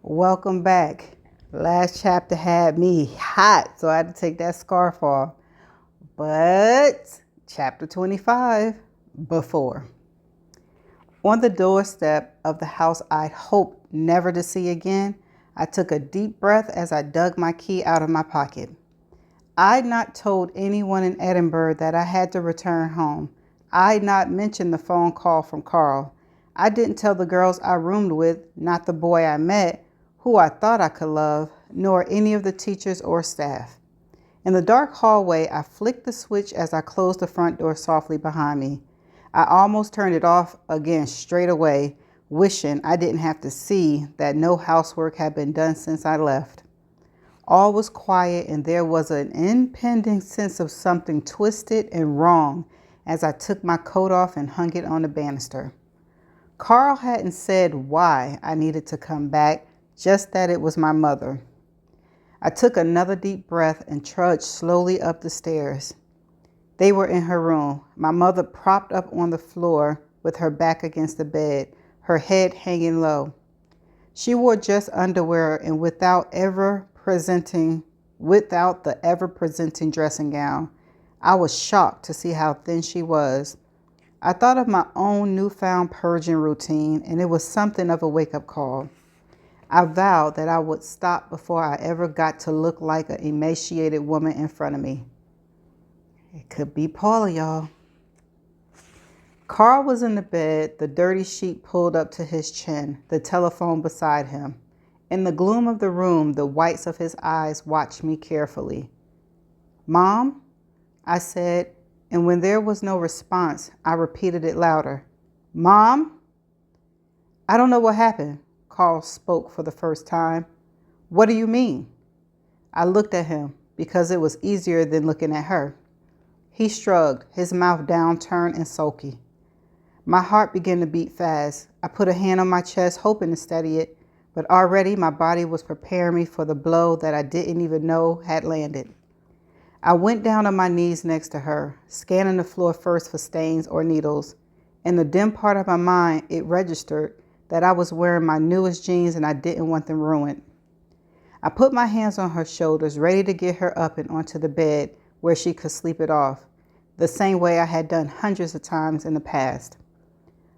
Welcome back. Last chapter had me hot, so I had to take that scarf off. But chapter 25, before. On the doorstep of the house I'd hoped never to see again, I took a deep breath as I dug my key out of my pocket. I'd not told anyone in Edinburgh that I had to return home. I'd not mentioned the phone call from Carl. I didn't tell the girls I roomed with, not the boy I met, who I thought I could love, nor any of the teachers or staff. In the dark hallway, I flicked the switch as I closed the front door softly behind me. I almost turned it off again straight away, wishing I didn't have to see that no housework had been done since I left. All was quiet, and there was an impending sense of something twisted and wrong as I took my coat off and hung it on the banister. Carl hadn't said why I needed to come back, just that it was my mother. I took another deep breath and trudged slowly up the stairs. They were in her room, my mother propped up on the floor with her back against the bed, her head hanging low. She wore just underwear and without the ever presenting dressing gown. I was shocked to see how thin she was. I thought of my own newfound purging routine, and it was something of a wake-up call. I vowed that I would stop before I ever got to look like an emaciated woman in front of me. It could be Paula, y'all. Carl was in the bed, the dirty sheet pulled up to his chin, the telephone beside him. In the gloom of the room, the whites of his eyes watched me carefully. "Mom?" I said, and when there was no response, I repeated it louder. "Mom?" "I don't know what happened." Carl spoke for the first time. "What do you mean?" I looked at him because it was easier than looking at her. He shrugged, his mouth downturned and sulky. My heart began to beat fast. I put a hand on my chest, hoping to steady it, but already my body was preparing me for the blow that I didn't even know had landed. I went down on my knees next to her, scanning the floor first for stains or needles. In the dim part of my mind, it registered that I was wearing my newest jeans and I didn't want them ruined. I put my hands on her shoulders, ready to get her up and onto the bed where she could sleep it off, the same way I had done hundreds of times in the past.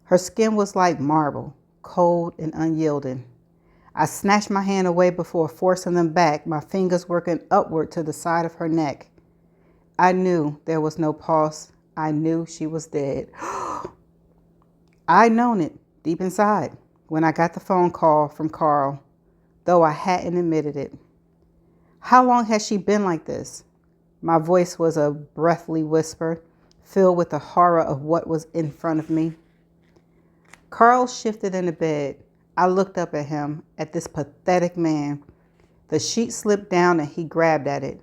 Her skin was like marble, cold and unyielding. I snatched my hand away before forcing them back, my fingers working upward to the side of her neck. I knew there was no pulse. I knew she was dead. I'd known it deep inside when I got the phone call from Carl, though I hadn't admitted it. How long had she been like this? My voice was a breathy whisper, filled with the horror of what was in front of me. Carl shifted in the bed. I looked up at him, at this pathetic man. The sheet slipped down and he grabbed at it.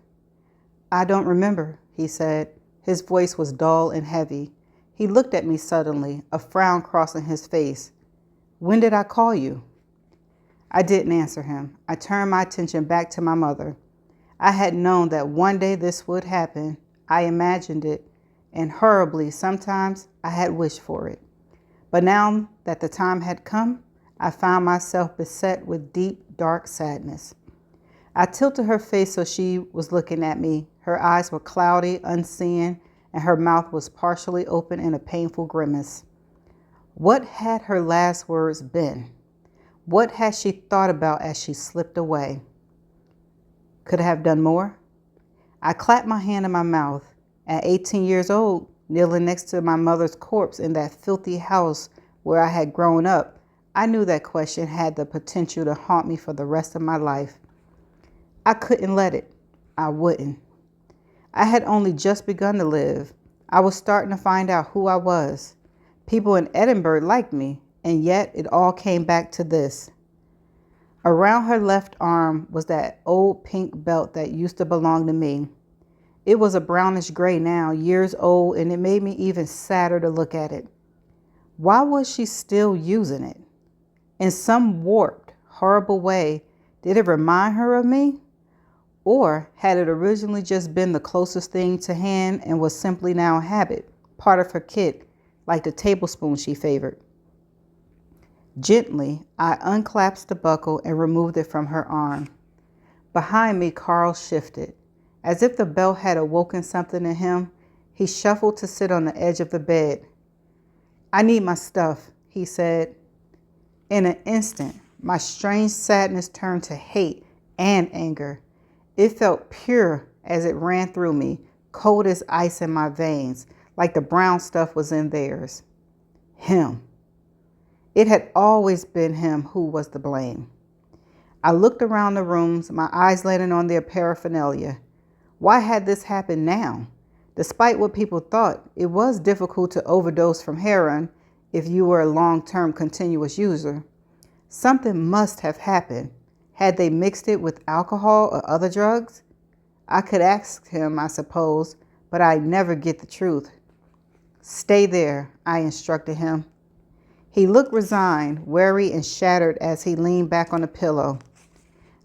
"I don't remember," he said. His voice was dull and heavy. He looked at me suddenly, a frown crossing his face. "When did I call you?" I didn't answer him. I turned my attention back to my mother. I had known that one day this would happen. I imagined it, and horribly, sometimes I had wished for it. But now that the time had come, I found myself beset with deep, dark sadness. I tilted her face so she was looking at me. Her eyes were cloudy, unseeing, and her mouth was partially open in a painful grimace. What had her last words been? What had she thought about as she slipped away? Could I have done more? I clapped my hand in my mouth. At 18 years old, kneeling next to my mother's corpse in that filthy house where I had grown up, I knew that question had the potential to haunt me for the rest of my life. I couldn't let it. I wouldn't. I had only just begun to live. I was starting to find out who I was. People in Edinburgh liked me, and yet it all came back to this. Around her left arm was that old pink belt that used to belong to me. It was a brownish gray now, years old, and it made me even sadder to look at it. Why was she still using it? In some warped, horrible way, did it remind her of me? Or had it originally just been the closest thing to hand and was simply now a habit, part of her kit, like the tablespoon she favored? Gently, I unclasped the buckle and removed it from her arm. Behind me, Carl shifted. As if the belt had awoken something in him, he shuffled to sit on the edge of the bed. "I need my stuff," he said. In an instant, my strange sadness turned to hate and anger. It felt pure as it ran through me, cold as ice in my veins, like the brown stuff was in theirs. Him. It had always been him who was to blame. I looked around the rooms, my eyes landing on their paraphernalia. Why had this happened now? Despite what people thought, it was difficult to overdose from heroin if you were a long-term continuous user. Something must have happened. Had they mixed it with alcohol or other drugs? I could ask him, I suppose, but I'd never get the truth. "Stay there," I instructed him. He looked resigned, weary, and shattered as he leaned back on the pillow.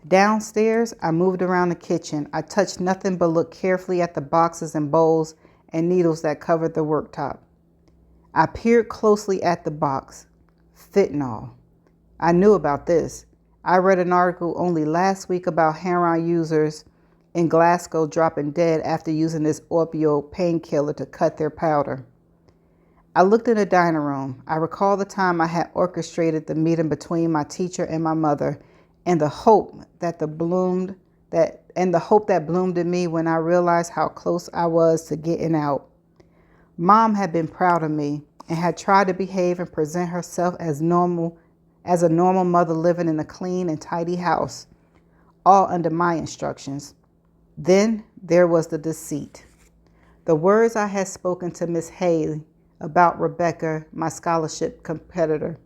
Downstairs, I moved around the kitchen. I touched nothing but looked carefully at the boxes and bowls and needles that covered the worktop. I peered closely at the box. Fentanyl. I knew about this. I read an article only last week about heroin users in Glasgow dropping dead after using this opioid painkiller to cut their powder. I looked in the dining room. I recalled the time I had orchestrated the meeting between my teacher and my mother, and the hope that bloomed in me when I realized how close I was to getting out. Mom had been proud of me and had tried to behave and present herself as a normal mother living in a clean and tidy house, all under my instructions. Then there was the deceit. The words I had spoken to Miss Haley about Rebecca, my scholarship competitor.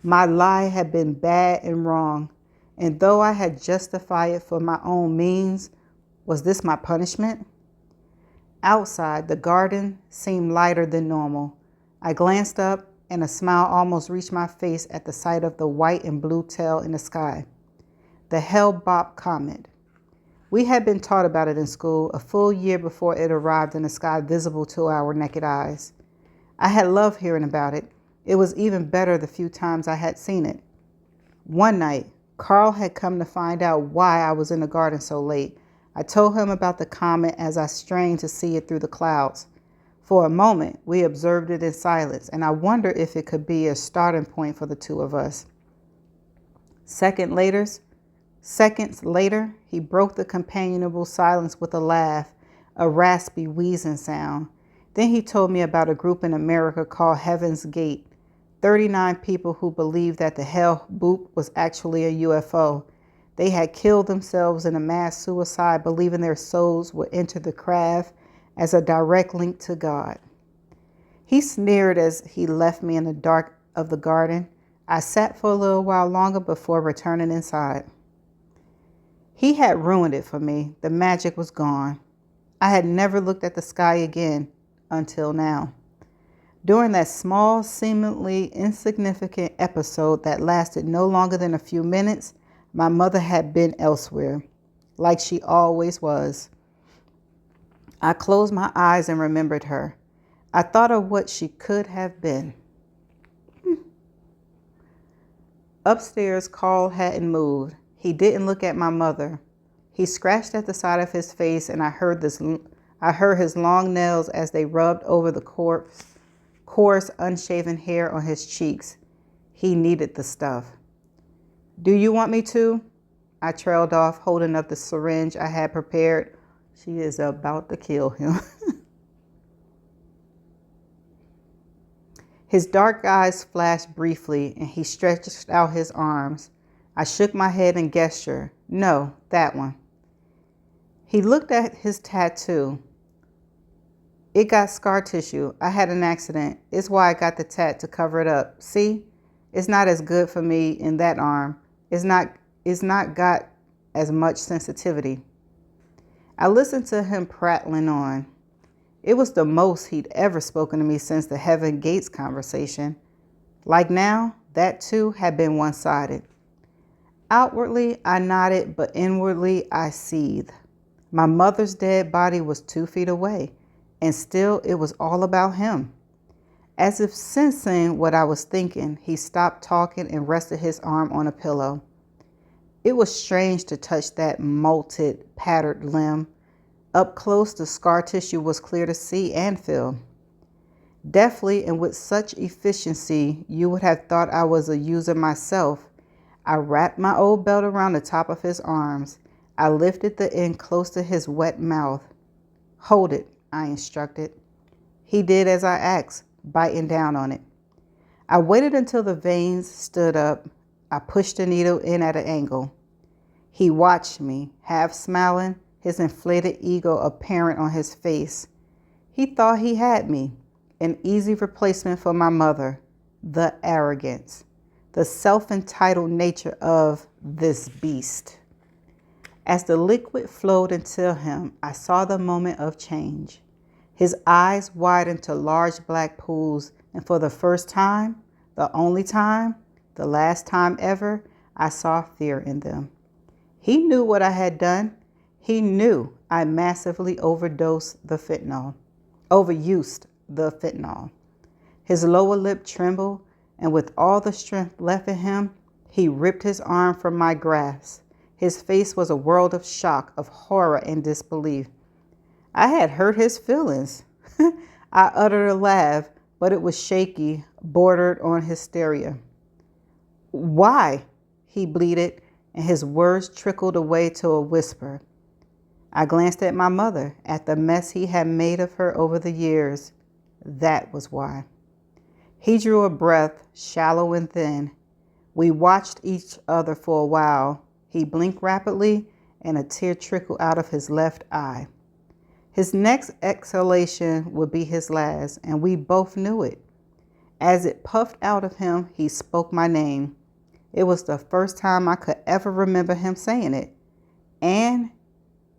My lie had been bad and wrong, and though I had justified it for my own means, was this my punishment? Outside, the garden seemed lighter than normal. I glanced up, and a smile almost reached my face at the sight of the white and blue tail in the sky. The Hale-Bopp comet. We had been taught about it in school a full year before it arrived in the sky visible to our naked eyes. I had loved hearing about it. It was even better the few times I had seen it. One night, Carl had come to find out why I was in the garden so late. I told him about the comet as I strained to see it through the clouds. For a moment, we observed it in silence, and I wondered if it could be a starting point for the two of us. Seconds later, he broke the companionable silence with a laugh, a raspy, wheezing sound. Then he told me about a group in America called Heaven's Gate, 39 people who believed that the Hale-Bopp was actually a UFO. They had killed themselves in a mass suicide, believing their souls would enter the craft as a direct link to God. He sneered as he left me in the dark of the garden. I sat for a little while longer before returning inside. He had ruined it for me. The magic was gone. I had never looked at the sky again until now. During that small, seemingly insignificant episode that lasted no longer than a few minutes, my mother had been elsewhere, like she always was. I closed my eyes and remembered her. I thought of what she could have been. Upstairs, Carl hadn't moved. He didn't look at my mother. He scratched at the side of his face, and I heard his long nails as they rubbed over the coarse, unshaven hair on his cheeks. He needed the stuff. "Do you want me to?" I trailed off, holding up the syringe I had prepared. She is about to kill him. His dark eyes flashed briefly, and he stretched out his arms. I shook my head and gestured. "No, that one." He looked at his tattoo. "It got scar tissue. I had an accident. It's why I got the tat to cover it up. See? It's not as good for me in that arm. It's not got as much sensitivity." I listened to him prattling on. It was the most he'd ever spoken to me since the Heaven Gates conversation. Like now, that too had been one-sided. Outwardly, I nodded, but inwardly, I seethed. My mother's dead body was 2 feet away, and still it was all about him. As if sensing what I was thinking, he stopped talking and rested his arm on a pillow. It was strange to touch that molted, pattered limb. Up close, the scar tissue was clear to see and feel. Deftly and with such efficiency, you would have thought I was a user myself. I wrapped my old belt around the top of his arms. I lifted the end close to his wet mouth. "Hold it," I instructed. He did as I asked, biting down on it. I waited until the veins stood up. I pushed the needle in at an angle. He watched me, half smiling, his inflated ego apparent on his face. He thought he had me, an easy replacement for my mother. The arrogance, the self-entitled nature of this beast. As the liquid flowed into him, I saw the moment of change. His eyes widened to large black pools, and for the first time, the only time, the last time ever, I saw fear in them. He knew what I had done. He knew I massively overused the fentanyl. His lower lip trembled, and with all the strength left in him, he ripped his arm from my grasp. His face was a world of shock, of horror and disbelief. I had hurt his feelings. I uttered a laugh, but it was shaky, bordered on hysteria. "Why?" he bleated, and his words trickled away to a whisper. I glanced at my mother, at the mess he had made of her over the years. That was why. He drew a breath, shallow and thin. We watched each other for a while. He blinked rapidly, and a tear trickled out of his left eye. His next exhalation would be his last, and we both knew it. As it puffed out of him, he spoke my name. It was the first time I could ever remember him saying it. And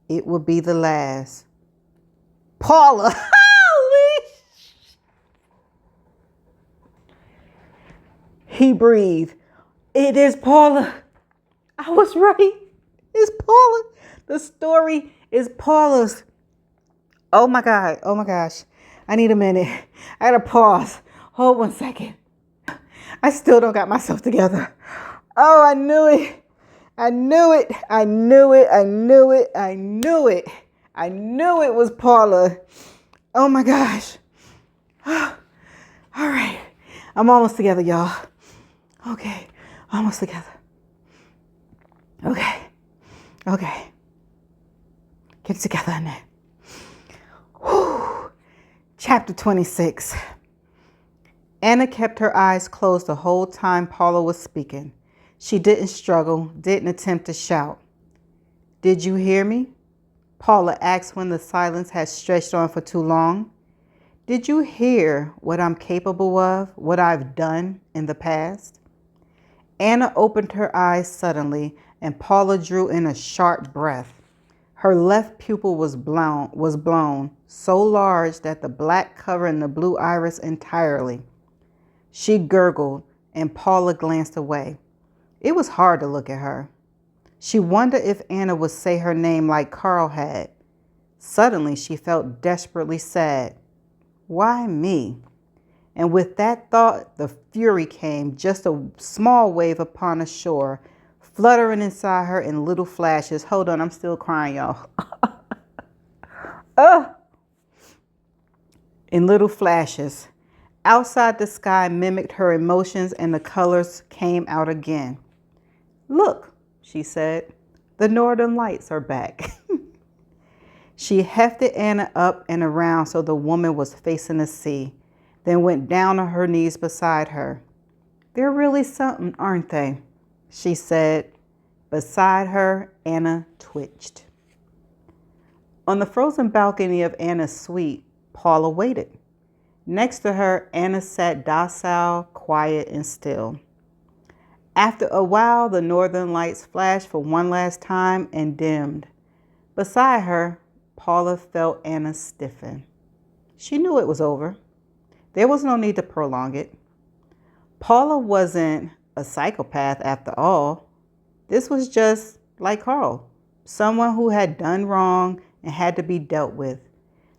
it would be the last. "Paula!" He breathed. "It is Paula. I was right. It's Paula. The story is Paula's." Oh my God. Oh my gosh. I need a minute. I gotta pause. Hold 1 second. I still don't got myself together. Oh, I knew it. I knew it. I knew it. I knew it. I knew it. I knew it was Paula. Oh my gosh. All right. I'm almost together, y'all. Okay. Almost together. Okay. Okay. Get it together in there. Whew. Chapter 26. Anna kept her eyes closed the whole time Paula was speaking. She didn't struggle, didn't attempt to shout. "Did you hear me?" Paula asked when the silence had stretched on for too long. "Did you hear what I'm capable of, what I've done in the past?" Anna opened her eyes suddenly, and Paula drew in a sharp breath. Her left pupil was blown, so large that the black covered the blue iris entirely. She gurgled, and Paula glanced away. It was hard to look at her. She wondered if Anna would say her name like Carl had. Suddenly, she felt desperately sad. Why me? And with that thought, the fury came, just a small wave upon the shore, fluttering inside her in little flashes. Hold on, I'm still crying, y'all. In little flashes. Outside, the sky mimicked her emotions, and the colors came out again. "Look," she said, "the northern lights are back." She hefted Anna up and around so the woman was facing the sea, then went down on her knees beside her. "They're really something, aren't they?" she said. Beside her, Anna twitched. On the frozen balcony of Anna's suite, Paula waited. Next to her, Anna sat docile, quiet, and still. After a while, the northern lights flashed for one last time and dimmed. Beside her, Paula felt Anna stiffen. She knew it was over. There was no need to prolong it. Paula wasn't a psychopath after all. This was just like Carl, someone who had done wrong and had to be dealt with.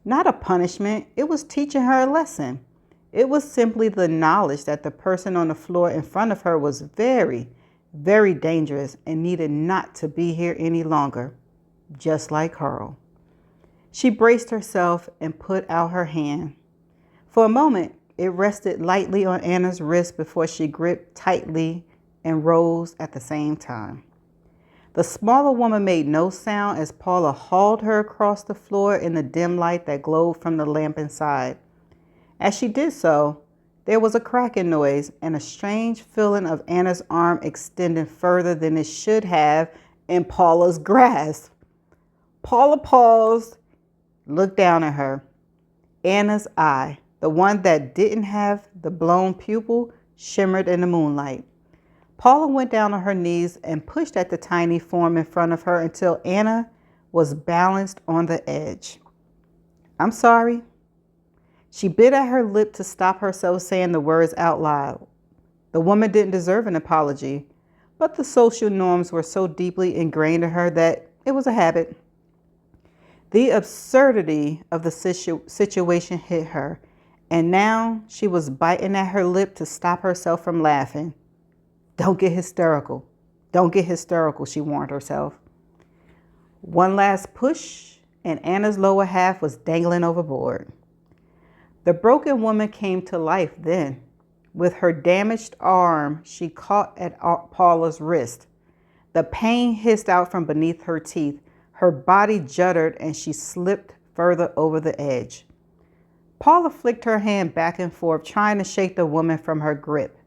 Not a punishment, it was teaching her a lesson. It was simply the knowledge that the person on the floor in front of her was very, very dangerous and needed not to be here any longer, just like Carl. She braced herself and put out her hand. For a moment, it rested lightly on Anna's wrist before she gripped tightly and rose at the same time. The smaller woman made no sound as Paula hauled her across the floor in the dim light that glowed from the lamp inside. As she did so, there was a cracking noise and a strange feeling of Anna's arm extending further than it should have in Paula's grasp. Paula paused, looked down at her. Anna's eye, the one that didn't have the blown pupil, shimmered in the moonlight. Paula went down on her knees and pushed at the tiny form in front of her until Anna was balanced on the edge. "I'm sorry." She bit at her lip to stop herself saying the words out loud. The woman didn't deserve an apology, but the social norms were so deeply ingrained in her that it was a habit. The absurdity of the situation hit her, and now she was biting at her lip to stop herself from laughing. "Don't get hysterical. Don't get hysterical," she warned herself. One last push, and Anna's lower half was dangling overboard. The broken woman came to life then. With her damaged arm, she caught at Paula's wrist. The pain hissed out from beneath her teeth. Her body juddered and she slipped further over the edge. Paula flicked her hand back and forth, trying to shake the woman from her grip.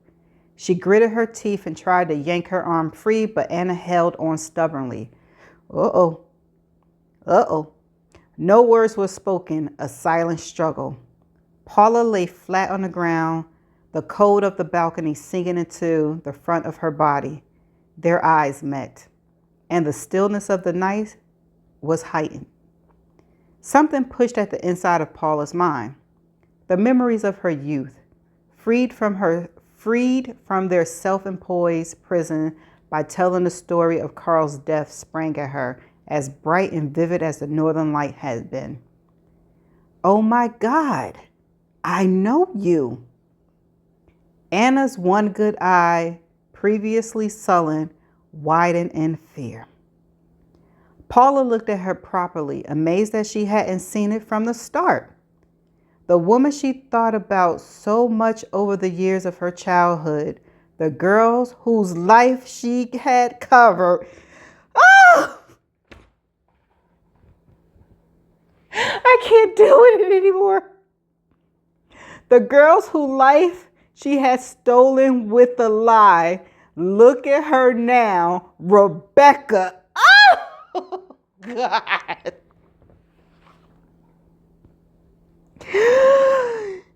She gritted her teeth and tried to yank her arm free, but Anna held on stubbornly. Uh-oh. Uh-oh. No words were spoken, a silent struggle. Paula lay flat on the ground, the cold of the balcony sinking into the front of her body. Their eyes met, and the stillness of the night was heightened. Something pushed at the inside of Paula's mind. The memories of her youth, freed from their self-imposed prison by telling the story of Carl's death, sprang at her, as bright and vivid as the northern light had been. "Oh my God, I know you." Anna's one good eye, previously sullen, widened in fear. Paula looked at her properly, amazed that she hadn't seen it from the start. The woman she thought about so much over the years of her childhood, the girls whose life she had covered. Oh! I can't do it anymore. The girls whose life she had stolen with a lie. Look at her now, Rebecca. Oh, God.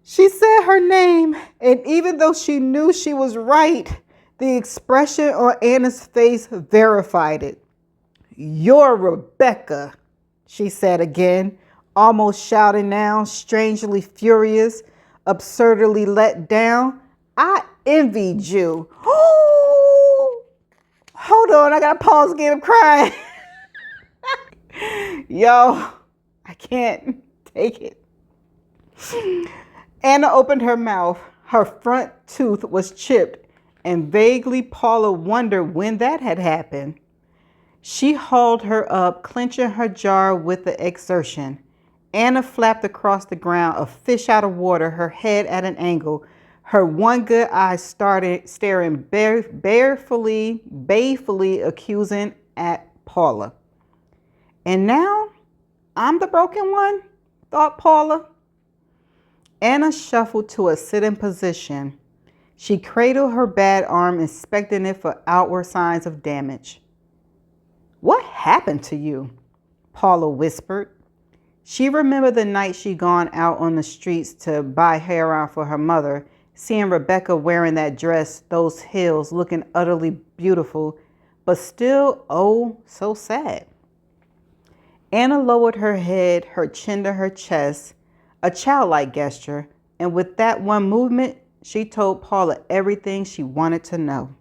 She said her name, and even though she knew she was right, the expression on Anna's face verified it. "You're Rebecca," she said again, almost shouting now, strangely furious, absurdly let down. "I envied you." Oh, hold on, I gotta pause again. I'm crying. Yo, I can't take it. Anna opened her mouth. Her front tooth was chipped, and vaguely Paula wondered when that had happened. She hauled her up, clenching her jaw with the exertion. Anna flapped across the ground, a fish out of water, her head at an angle. Her one good eye started staring balefully accusing at Paula. "And now I'm the broken one," thought Paula. Anna shuffled to a sitting position. She cradled her bad arm, inspecting it for outward signs of damage. "What happened to you?" Paula whispered. She remembered the night she'd gone out on the streets to buy heroin for her mother, seeing Rebecca wearing that dress, those heels, looking utterly beautiful, but still, oh, so sad. Anna lowered her head, her chin to her chest, a childlike gesture, and with that one movement, she told Paula everything she wanted to know.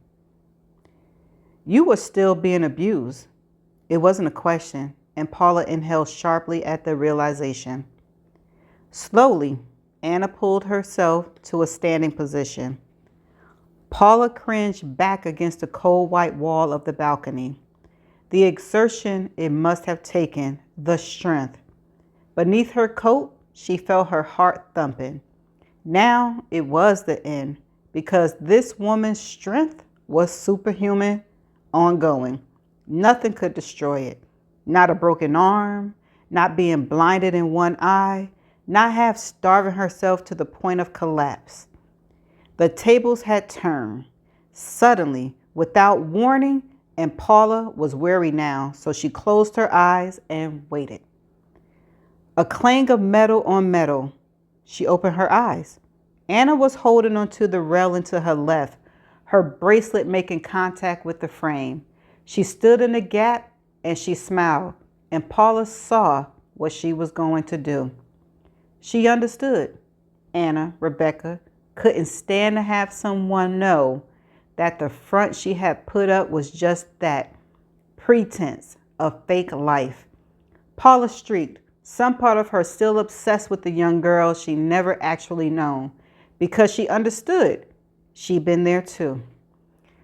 "You were still being abused." It wasn't a question, and Paula inhaled sharply at the realization. Slowly, Anna pulled herself to a standing position. Paula cringed back against the cold white wall of the balcony. The exertion it must have taken, the strength. Beneath her coat, she felt her heart thumping. Now it was the end, because this woman's strength was superhuman, ongoing. Nothing could destroy it. Not a broken arm, not being blinded in one eye, not half starving herself to the point of collapse. The tables had turned, suddenly, without warning, and Paula was weary now, so she closed her eyes and waited. A clang of metal on metal. She opened her eyes. Anna was holding onto the railing to her left, her bracelet making contact with the frame. She stood in the gap and she smiled, and Paula saw what she was going to do. She understood. Anna, Rebecca, couldn't stand to have someone know that the front she had put up was just that, pretense of fake life. Paula streaked, some part of her still obsessed with the young girl she never actually known, because she understood. She'd been there too.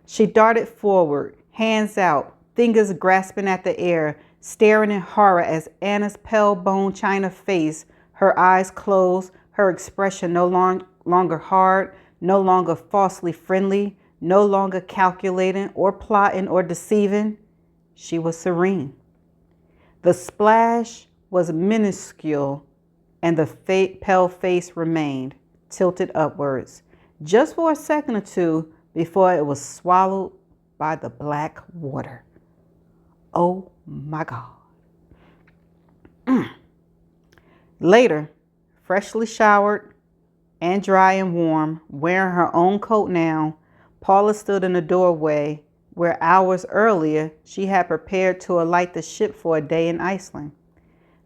She darted forward, hands out, fingers grasping at the air, staring in horror as Anna's pale bone china face, her eyes closed, her expression no longer hard, no longer falsely friendly, no longer calculating or plotting or deceiving. She was serene. The splash was minuscule, and the pale face remained tilted upwards, just for a second or two before it was swallowed by the black water. Oh my God. Later, freshly showered and dry and warm, wearing her own coat now, Paula stood in the doorway where hours earlier she had prepared to alight the ship for a day in Iceland.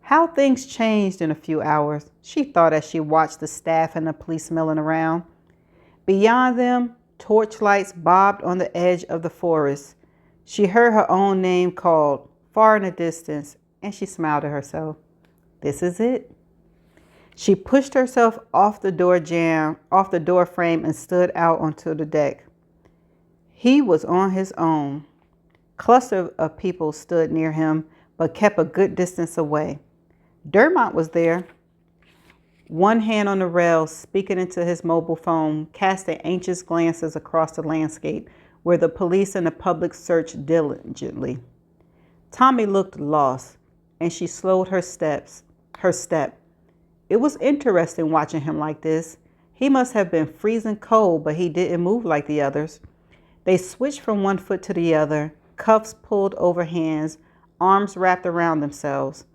How things changed in a few hours, she thought as she watched the staff and the police milling around. Beyond them, torchlights bobbed on the edge of the forest. She heard her own name called far in the distance, and she smiled at herself. This is it. She pushed herself off the door frame and stood out onto the deck. He was on his own. Clusters of people stood near him, but kept a good distance away. Dermot was there, one hand on the rail, speaking into his mobile phone, casting anxious glances across the landscape where the police and the public searched diligently. Tommy looked lost, and she slowed her step. It was interesting watching him like this. He must have been freezing cold, but he didn't move like the others. They switched from one foot to the other, cuffs pulled over hands, arms wrapped around themselves.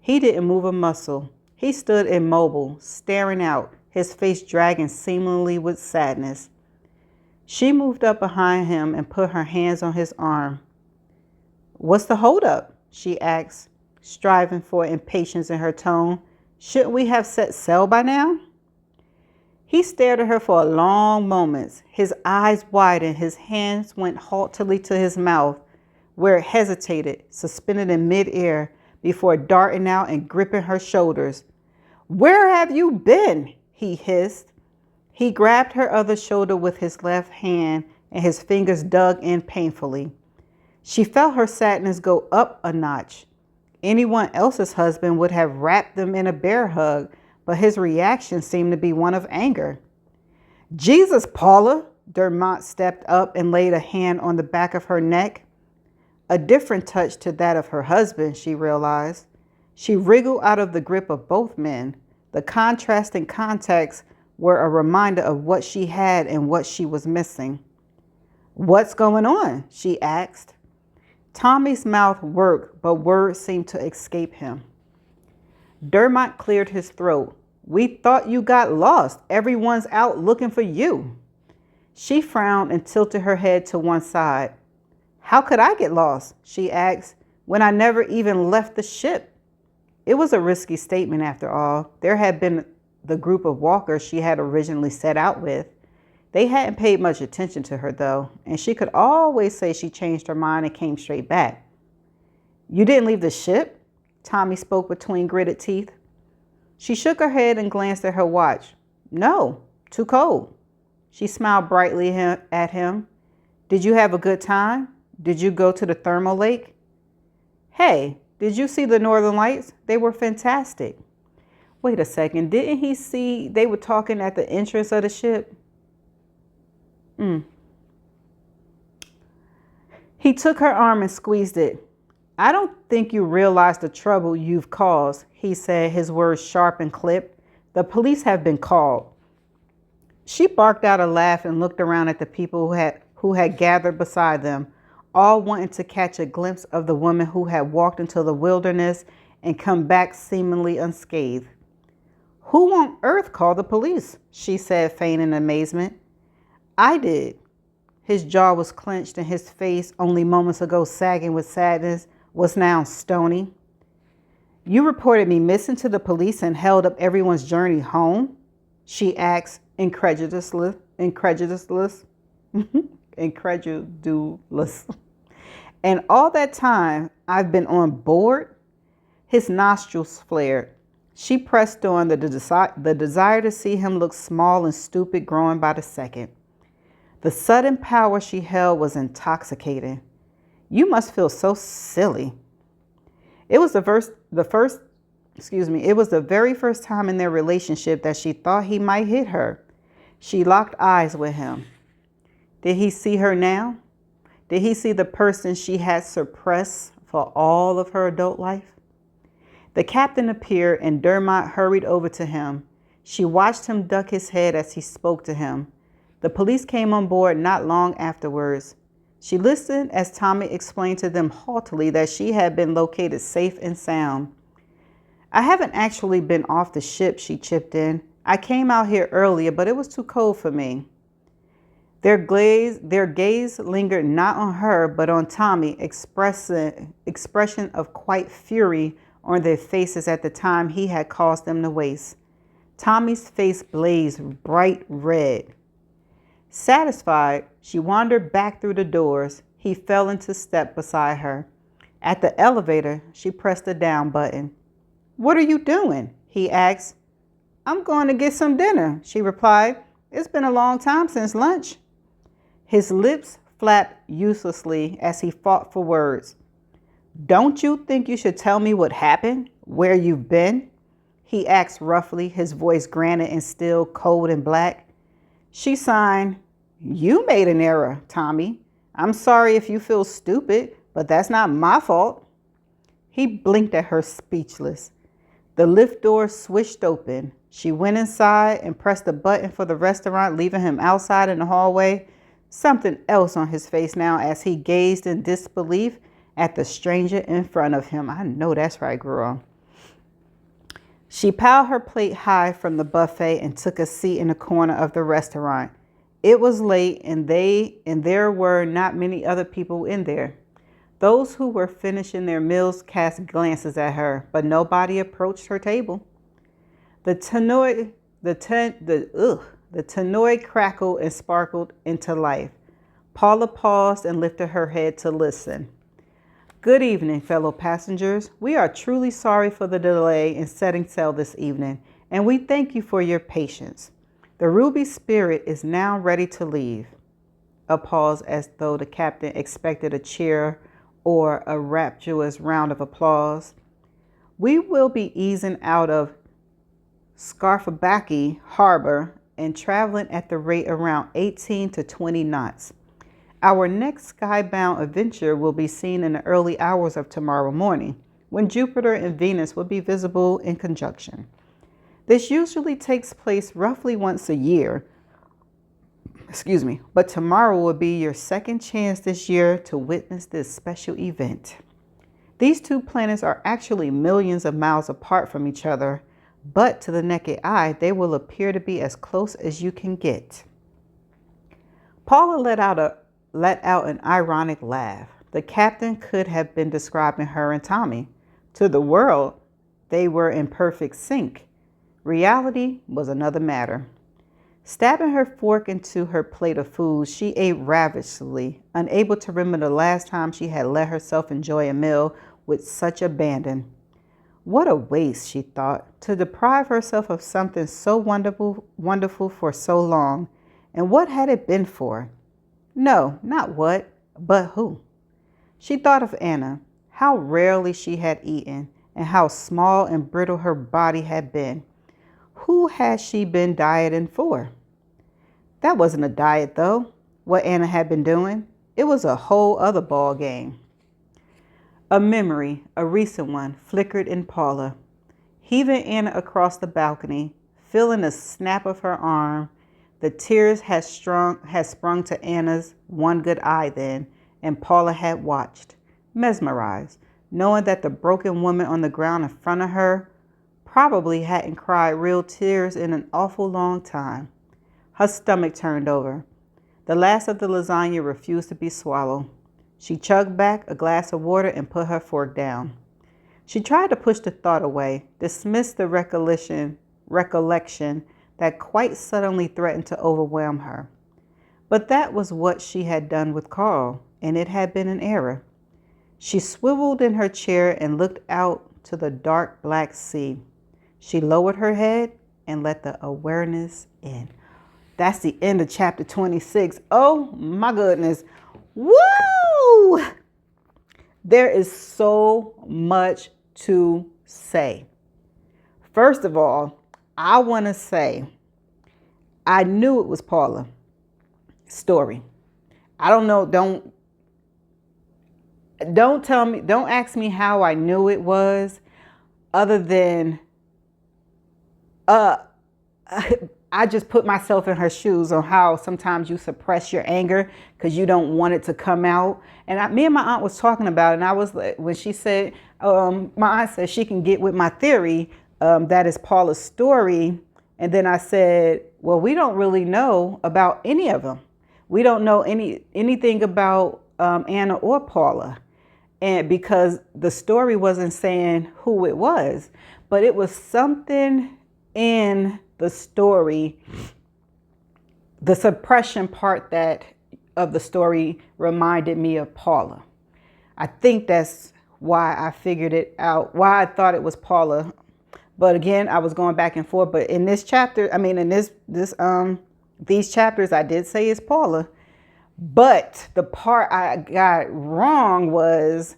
He didn't move a muscle. He stood immobile, staring out, his face dragging seemingly with sadness. She moved up behind him and put her hands on his arm. "What's the holdup?" she asked, striving for impatience in her tone. "Shouldn't we have set sail by now?" He stared at her for a long moment. His eyes widened, his hands went haughtily to his mouth, where it hesitated, suspended in midair, before darting out and gripping her shoulders. "Where have you been?" he hissed. He grabbed her other shoulder with his left hand, and his fingers dug in painfully. She felt her sadness go up a notch. Anyone else's husband would have wrapped them in a bear hug, but his reaction seemed to be one of anger. "Jesus, Paula!" Dermot stepped up and laid a hand on the back of her neck. A different touch to that of her husband, she realized. She wriggled out of the grip of both men. The contrasting contacts were a reminder of what she had and what she was missing. "What's going on?" she asked. Tommy's mouth worked, but words seemed to escape him. Dermot cleared his throat. "We thought you got lost. Everyone's out looking for you." She frowned and tilted her head to one side. "How could I get lost?" she asked, "when I never even left the ship?" It was a risky statement after all. There had been the group of walkers she had originally set out with. They hadn't paid much attention to her, though, and she could always say she changed her mind and came straight back. "You didn't leave the ship?" Tommy spoke between gritted teeth. She shook her head and glanced at her watch. No, too cold. She smiled brightly at him. Did you have a good time? Did you go to the thermal lake? Hey, did you see the northern lights? They were fantastic. Wait a second, didn't he see they were talking at the entrance of the ship? He took her arm and squeezed it. I don't think you realize the trouble you've caused, he said, his words sharp and clipped. The police have been called. She barked out a laugh and looked around at the people who had gathered beside them, all wanting to catch a glimpse of the woman who had walked into the wilderness and come back seemingly unscathed. Who on earth called the police? She said, feigning amazement. I did. His jaw was clenched and his face, only moments ago sagging with sadness, was now stony. You reported me missing to the police and held up everyone's journey home? She asked, incredulous. Incredulous. And all that time I've been on board? His nostrils flared. She pressed on, the desire to see him look small and stupid growing by the second. The sudden power she held was intoxicating. You must feel so silly. It was the very first time in their relationship that she thought he might hit her. She locked eyes with him. Did he see her now? Did he see the person she had suppressed for all of her adult life? The captain appeared and Dermot hurried over to him. She watched him duck his head as he spoke to him. The police came on board not long afterwards. She listened as Tommy explained to them haughtily that she had been located safe and sound. I haven't actually been off the ship, she chipped in. I came out here earlier, but it was too cold for me. Their gaze lingered not on her, but on Tommy, expression of quiet fury on their faces at the time he had caused them to waste. Tommy's face blazed bright red. Satisfied, she wandered back through the doors. He fell into step beside her. At the elevator, she pressed the down button. What are you doing? He asked. I'm going to get some dinner, she replied. It's been a long time since lunch. His lips flapped uselessly as he fought for words. Don't you think you should tell me what happened? Where you've been? He asked roughly, his voice granite and still cold and black. She signed. You made an error, Tommy. I'm sorry if you feel stupid, but that's not my fault. He blinked at her, speechless. The lift door swished open. She went inside and pressed the button for the restaurant, leaving him outside in the hallway, something else on his face now as he gazed in disbelief at the stranger in front of him. I know that's right, girl. She piled her plate high from the buffet and took a seat in the corner of the restaurant. It was late and there were not many other people in there. Those who were finishing their meals cast glances at her, but nobody approached her table. The tannoy crackled and sparkled into life. Paula paused and lifted her head to listen. Good evening, fellow passengers. We are truly sorry for the delay in setting sail this evening, and we thank you for your patience. The Ruby Spirit is now ready to leave. A pause as though the captain expected a cheer or a rapturous round of applause. We will be easing out of Scarfabaki Harbor and traveling at the rate around 18 to 20 knots. Our next skybound adventure will be seen in the early hours of tomorrow morning, when Jupiter and Venus will be visible in conjunction. This usually takes place roughly once a year. But tomorrow will be your second chance this year to witness this special event. These two planets are actually millions of miles apart from each other, but to the naked eye, they will appear to be as close as you can get. Paula let out an ironic laugh. The captain could have been describing her and Tommy. To the world, they were in perfect sync. Reality was another matter. Stabbing her fork into her plate of food, she ate ravenously, unable to remember the last time she had let herself enjoy a meal with such abandon. What a waste, she thought, to deprive herself of something so wonderful for so long. And what had it been for? No, not what, but who. She thought of Anna, how rarely she had eaten, and how small and brittle her body had been. Who had she been dieting for? That wasn't a diet, though, what Anna had been doing. It was a whole other ball game. A memory, a recent one, flickered in Paula. Heaving Anna across the balcony, feeling the snap of her arm, the tears had sprung to Anna's one good eye then, and Paula had watched, mesmerized, knowing that the broken woman on the ground in front of her probably hadn't cried real tears in an awful long time. Her stomach turned over. The last of the lasagna refused to be swallowed. She chugged back a glass of water and put her fork down. She tried to push the thought away, dismissed the recollection that quite suddenly threatened to overwhelm her. But that was what she had done with Carl, and it had been an error. She swiveled in her chair and looked out to the dark black sea. She lowered her head and let the awareness in. That's the end of chapter 26. Oh my goodness. Woo! There is so much to say. First of all, I want to say I knew it was Paula's story. I don't know. Don't tell me. Don't ask me how I knew it was, other than I just put myself in her shoes on how sometimes you suppress your anger because you don't want it to come out. And me and my aunt was talking about it, and I was like, when she said, my aunt said she can get with my theory, that is Paula's story. And then I said, well, we don't really know about any of them. We don't know anything about Anna or Paula. And because the story wasn't saying who it was, but it was something in the story, the suppression part of the story reminded me of Paula. I think that's why I figured it out, why I thought it was Paula. But again, I was going back and forth. But in this chapter, these chapters, I did say it's Paula. But the part I got wrong was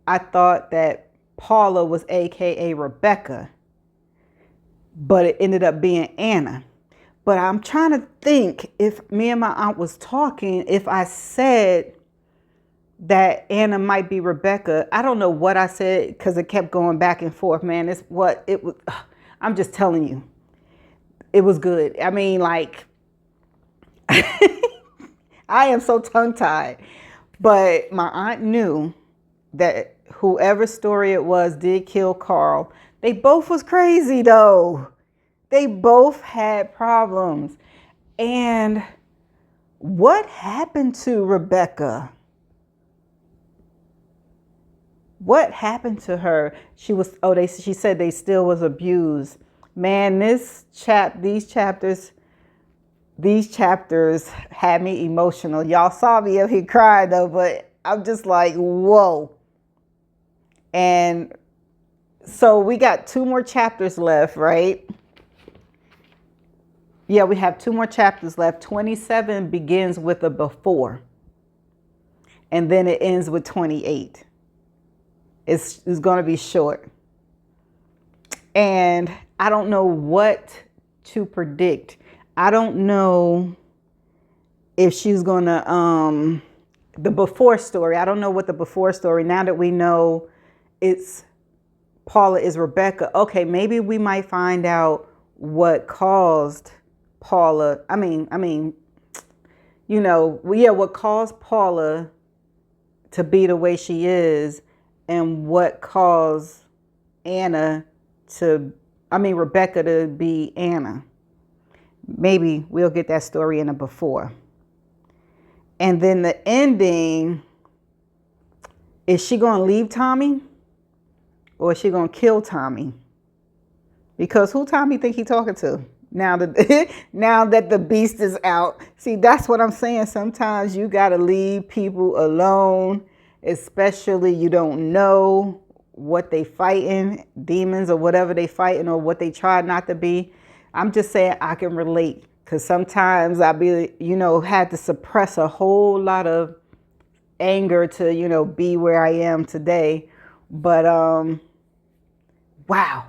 I thought that Paula was AKA Rebecca, but it ended up being Anna. But I'm trying to think, if me and my aunt was talking, if I said that Anna might be Rebecca. I don't know what I said because it kept going back and forth, man. It's what it was. I'm just telling you, it was good. I mean, like, I am so tongue-tied. But my aunt knew that whoever story it was did kill Carl. They both was crazy, though. They both had problems. And what happened to Rebecca? What happened to her? She said they still was abused. Man, these chapters had me emotional. Y'all saw me up here crying though, but I'm just like, whoa. And so we got 2 more chapters left, right? Yeah, we have 2 more chapters left. 27 begins with a before, and then it ends with 28. It's going to be short. And I don't know what to predict. I don't know if she's going to, the before story. I don't know what the before story, now that we know it's Paula is Rebecca. Okay, maybe we might find out what caused Paula. What caused Paula to be the way she is, and what caused Rebecca to be Anna. Maybe we'll get that story in a before. And then the ending, is she going to leave Tommy? Or is she going to kill Tommy? Because who Tommy think he talking to? Now that the beast is out. See, that's what I'm saying. Sometimes you got to leave people alone, especially you don't know what they fighting, demons or whatever they fighting or what they try not to be. I'm just saying I can relate, because sometimes I be, had to suppress a whole lot of anger to, be where I am today. But wow.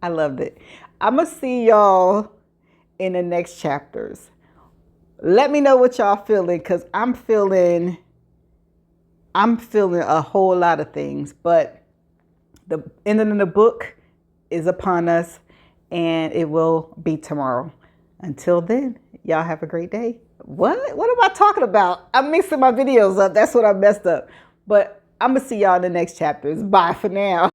I loved it. I'm going to see y'all in the next chapters. Let me know what y'all feeling, because I'm feeling a whole lot of things. But the ending of the book is upon us, and it will be tomorrow. Until then, y'all have a great day. What am I talking about? I'm mixing my videos up. That's what I messed up. But I'm going to see y'all in the next chapters. Bye for now.